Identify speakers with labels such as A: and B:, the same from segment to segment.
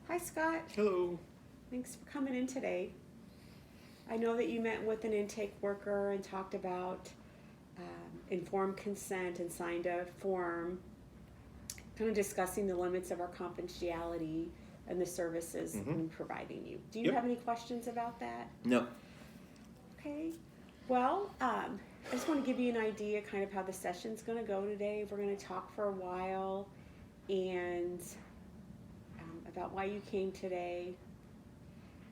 A: Hi, Scott.
B: Hello.
A: Thanks for coming in today. I know that you met with an intake worker and talked about informed consent and signed a form, kind of discussing the limits of our confidentiality and the services
B: Mm-hmm.
A: we're providing you. Do you
B: Yep.
A: have any questions about that?
B: No.
A: Okay. Well, I just want to give you an idea kind of how the session's going to go today. We're going to talk for a while and about why you came today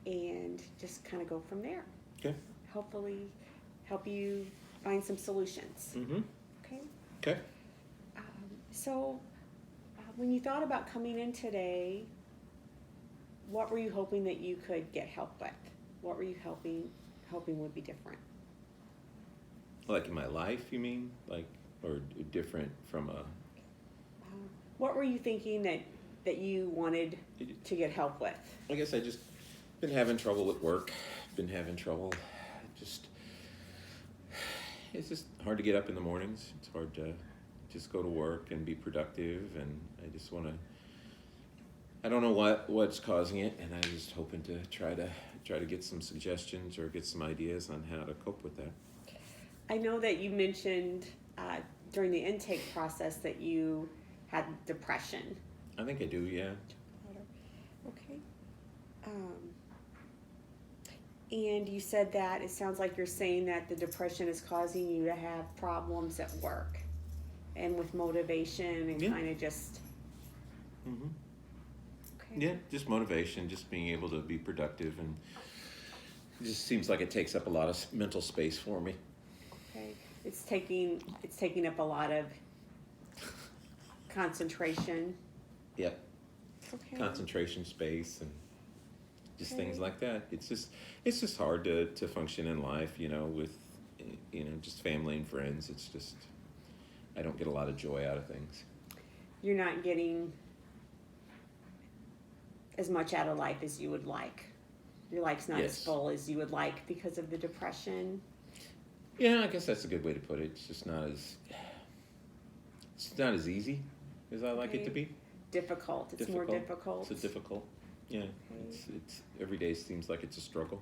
A: and just kind of go from there.
B: Okay.
A: Hopefully help you find some solutions.
B: Mm-hmm.
A: Okay.
B: Okay.
A: So when you thought about coming in today, what were you hoping that you could get help with? What were you hoping would be different?
B: Like in my life, you mean? Like, or different from a...
A: What were you thinking that you wanted to get help with?
B: I guess I just been having trouble at work. Been having trouble. It's just hard to get up in the mornings. It's hard to just go to work and be productive. And I just want to... I don't know what's causing it, and I'm just hoping to try to get some suggestions or get some ideas on how to cope with that.
A: I know that you mentioned during the intake process that you had depression.
B: I think I do, yeah.
A: Okay. And you said that it sounds like you're saying that the depression is causing you to have problems at work and with motivation and
B: Yeah.
A: kind of just.
B: Mm-hmm.
A: Okay.
B: Yeah, just motivation, just being able to be productive, and it just seems like it takes up a lot of mental space for me.
A: Okay. It's taking up a lot of concentration.
B: Yep,
A: Okay.
B: concentration space and just
A: Okay.
B: things like that. It's just hard to function in life, with just family and friends. It's just I don't get a lot of joy out of things.
A: You're not getting as much out of life as you would like. Your life's not as
B: Yes.
A: full as you would like because of the depression.
B: Yeah, I guess that's a good way to put it. It's not as easy as I like it to be.
A: Difficult. It's more difficult.
B: It's difficult. Yeah, it's every day seems like it's a struggle.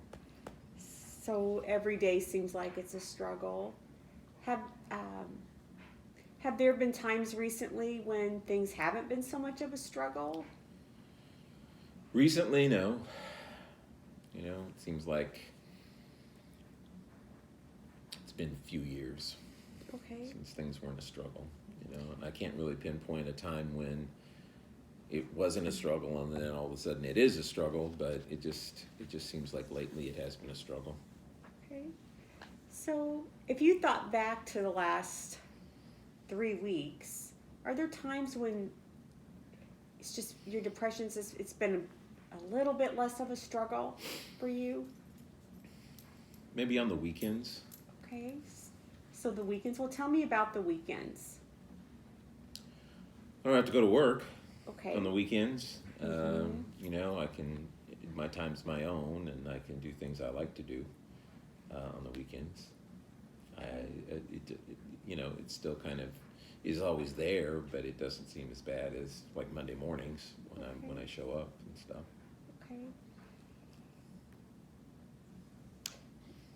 A: So every day seems like it's a struggle. Have there been times recently when things haven't been so much of a struggle?
B: Recently, no. It seems like it's been a few years
A: Okay.
B: since things weren't a struggle. And I can't really pinpoint a time when it wasn't a struggle and then all of a sudden it is a struggle, but it just seems like lately it has been a struggle.
A: Okay. So if you thought back to the last 3 weeks, are there times when it's just your depression's it's been a little bit less of a struggle for you?
B: Maybe on the weekends.
A: Okay. So the weekends. Well, tell me about the weekends.
B: I don't have to go to work
A: Okay.
B: on the weekends.
A: Mhm.
B: I can, my time's my own, and I can do things I like to do on the weekends. It still kind of is always there, but it doesn't seem as bad as like Monday mornings when I show up and stuff.
A: Okay.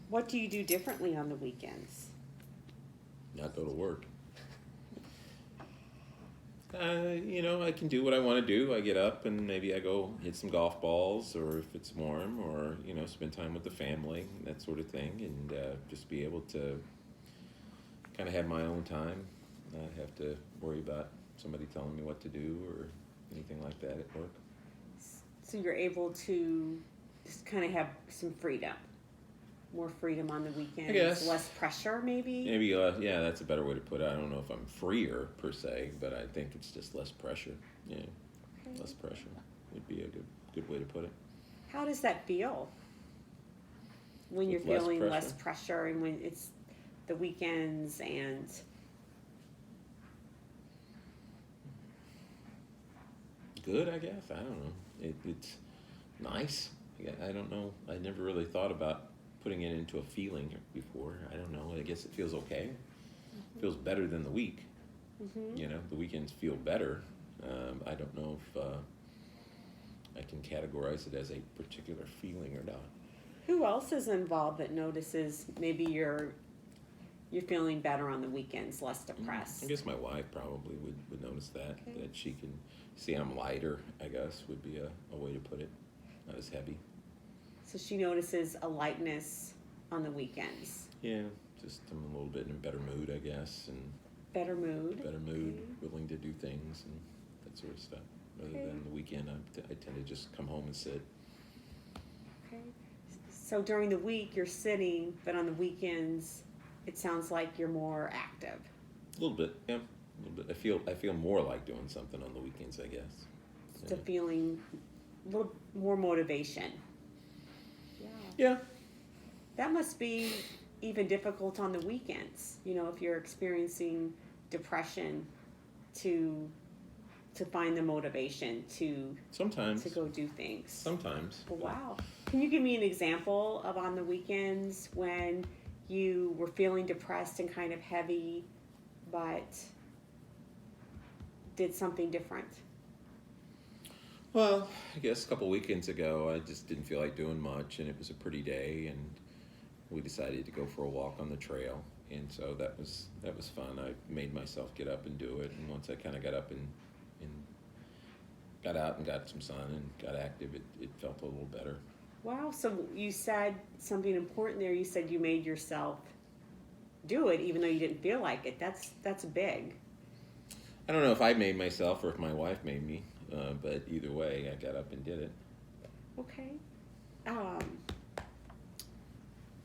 A: What do you do differently on the weekends?
B: Not go to work. I can do what I want to do. I get up and maybe I go hit some golf balls, or if it's warm, or spend time with the family, that sort of thing, and just be able to kind of have my own time, not have to worry about somebody telling me what to do or anything like that at work.
A: So you're able to just kind of have some freedom, more freedom on the weekends,
B: I guess.
A: less pressure, maybe.
B: Maybe, yeah, that's a better way to put it. I don't know if I'm freer per se, but I think it's just less pressure. Yeah,
A: Okay.
B: less pressure would be a good way to put it.
A: How does that feel when you're
B: With less
A: feeling less
B: pressure?
A: pressure and when it's the weekends and
B: Good, I guess. I don't know. It's nice. I don't know. I never really thought about putting it into a feeling before. I don't know. I guess it feels okay. It feels better than the week.
A: Mm-hmm.
B: The weekends feel better. I don't know if I can categorize it as a particular feeling or not.
A: Who else is involved that notices maybe you're feeling better on the weekends, less depressed?
B: I guess my wife probably would notice that,
A: Okay.
B: that she can see I'm lighter, I guess, would be a way to put it. Not as heavy.
A: So she notices a lightness on the weekends.
B: Yeah, just I'm a little bit in a better mood, I guess, and
A: Better mood.
B: better mood,
A: Okay.
B: willing to do things and that sort of stuff. Rather
A: Okay.
B: than the weekend, I tend to just come home and sit.
A: Okay. So during the week you're sitting, but on the weekends it sounds like you're more active.
B: A little bit, yeah, a little bit. I feel more like doing something on the weekends, I guess.
A: It's a feeling, a little more motivation. Yeah.
B: Yeah.
A: That must be even difficult on the weekends, if you're experiencing depression to find the motivation to
B: Sometimes.
A: go do things.
B: Sometimes.
A: Well, wow. Can you give me an example of on the weekends when you were feeling depressed and kind of heavy, but did something different?
B: Well, I guess a couple weekends ago, I just didn't feel like doing much, and it was a pretty day, and we decided to go for a walk on the trail, and so that was fun. I made myself get up and do it, and once I kind of got up and got out and got some sun and got active, it felt a little better.
A: Wow. So you said something important there. You said you made yourself do it even though you didn't feel like it. That's big.
B: I don't know if I made myself or if my wife made me, but either way, I got up and did it.
A: Okay.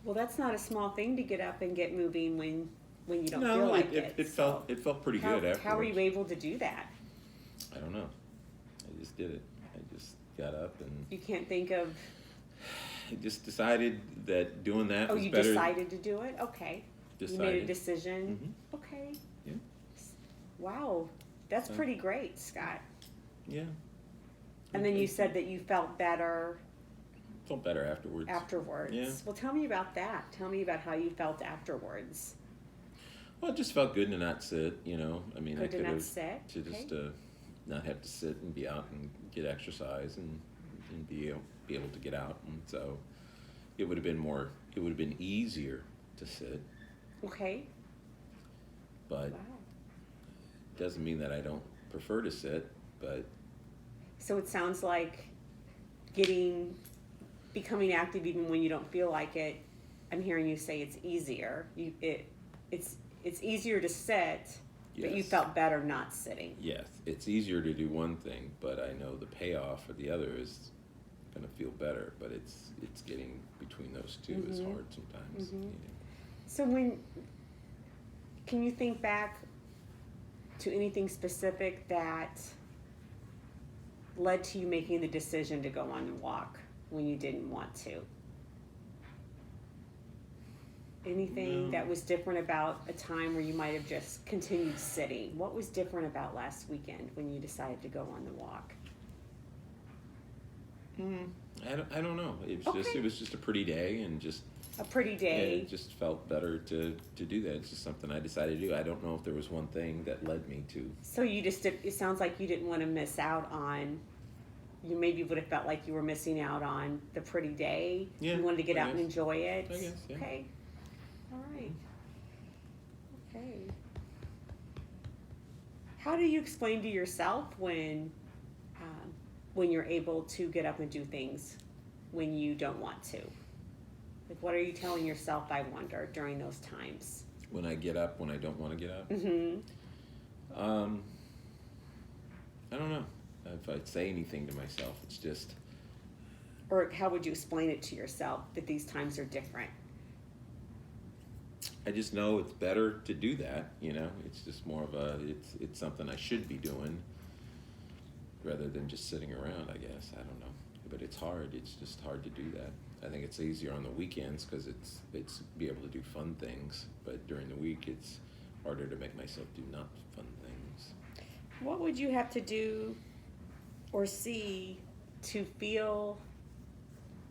A: Well, that's not a small thing to get up and get moving when you don't feel like it.
B: It felt pretty good afterwards.
A: How were you able to do that?
B: I don't know. I just did it. I just got up and
A: You can't think of.
B: I just decided that doing that
A: Oh,
B: was
A: you
B: better.
A: decided to do it? Okay. You made a decision?
B: Mhm.
A: Okay.
B: Yeah.
A: Wow. That's
B: So-
A: pretty great, Scott.
B: Yeah.
A: And then you said that you felt better
B: Felt better afterwards.
A: afterwards.
B: Yeah.
A: Well, tell me about that. Tell me about how you felt afterwards.
B: Well, it just felt good to not sit. I mean, I
A: Good to
B: could
A: not
B: have
A: sit.
B: to just
A: Okay.
B: not have to sit and be out and get exercise and be able to get out, and so it would have been more. It would have been easier to sit,
A: Okay.
B: but
A: Wow.
B: it doesn't mean that I don't prefer to sit. But
A: So it sounds like becoming active even when you don't feel like it. I'm hearing you say it's easier. It's easier to sit, but you
B: yes.
A: felt better not sitting.
B: Yes, it's easier to do one thing, but I know the payoff for the other is going to feel better. But it's getting between those two is
A: Mhm.
B: hard sometimes.
A: Mhm. So can you think back to anything specific that led to you making the decision to go on the walk when you didn't want to? Anything
B: No.
A: that was different about a time where you might have just continued sitting? What was different about last weekend when you decided to go on the walk?
B: I don't know.
A: Okay.
B: It was just a pretty day, and just
A: A pretty
B: yeah,
A: day.
B: it just felt better to do that. It's just something I decided to do. I don't know if there was one thing that led me to.
A: So it sounds like you didn't want to miss out on, you maybe would have felt like you were missing out on the pretty day.
B: Yeah,
A: You wanted to get
B: I
A: out and
B: guess.
A: enjoy it.
B: I guess, yeah.
A: Okay. All right. Okay. How do you explain to yourself when you're able to get up and do things when you don't want to? Like, what are you telling yourself, I wonder, during those times?
B: When I get up, when I don't want to get up,
A: Mm-hmm.
B: I don't know if I'd say anything to myself. It's just
A: Or how would you explain it to yourself that these times are different?
B: I just know it's better to do that. It's just more of it's something I should be doing rather than just sitting around. I guess I don't know, but it's hard. It's just hard to do that. I think it's easier on the weekends because it's be able to do fun things, but during the week it's harder to make myself do not fun things.
A: What would you have to do or see to feel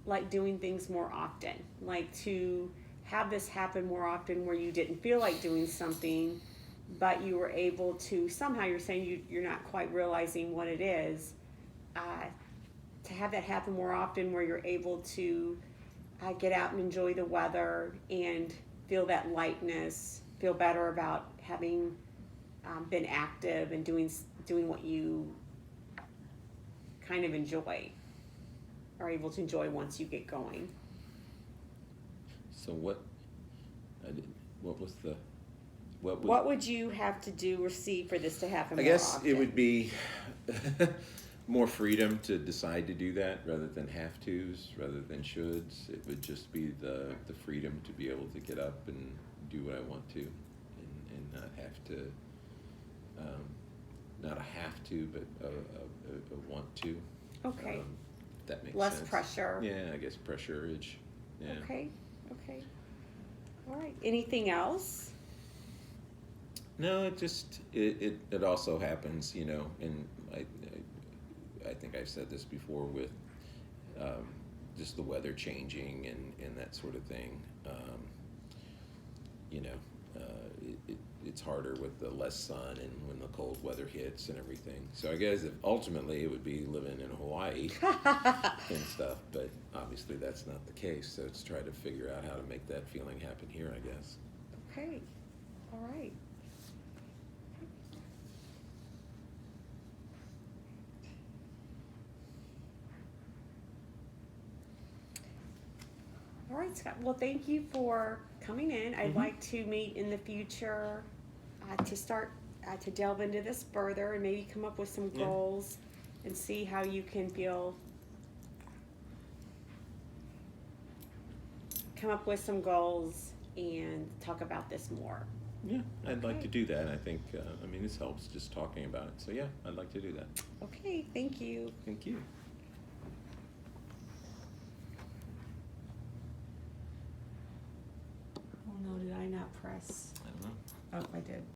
A: like doing things more often? Like to have this happen more often where you didn't feel like doing something, but you were able to, somehow you're saying you're not quite realizing what it is, to have that happen more often, where you're able to get out and enjoy the weather and feel that lightness, feel better about having been active and doing what you kind of enjoy, are able to enjoy once you get going.
B: So what was the,
A: What would you have to do or see for this to happen
B: I
A: more
B: guess
A: often?
B: it would be more freedom to decide to do that rather than have tos, rather than shoulds. It would just be the freedom to be able to get up and do what I want to, and not have to, not a have to, but a want to.
A: Okay.
B: If that makes
A: Less
B: sense.
A: pressure.
B: Yeah, I guess pressureage. Yeah.
A: Okay. All right. Anything else?
B: No, it just it also happens, you know, and I think I've said this before with just the weather changing and that sort of thing. You know, it's harder with the less sun and when the cold weather hits and everything. So I guess ultimately it would be living in Hawaii and stuff, but obviously that's not the case. So it's try to figure out how to make that feeling happen here, I guess.
A: Okay. All right. All right, Scott. Well, thank you for coming in. I'd
B: Mhm.
A: like to meet in the future to start to delve into this further and maybe come up with some
B: Yeah.
A: goals and see how you can come up with some goals and talk about this more.
B: Yeah, I'd like
A: Okay.
B: to do that. I think, I mean, this helps just talking about it. So yeah, I'd like to do that.
A: Okay, thank you.
B: Thank you.
A: Oh no, did I not press?
B: I don't know.
A: Oh, I did.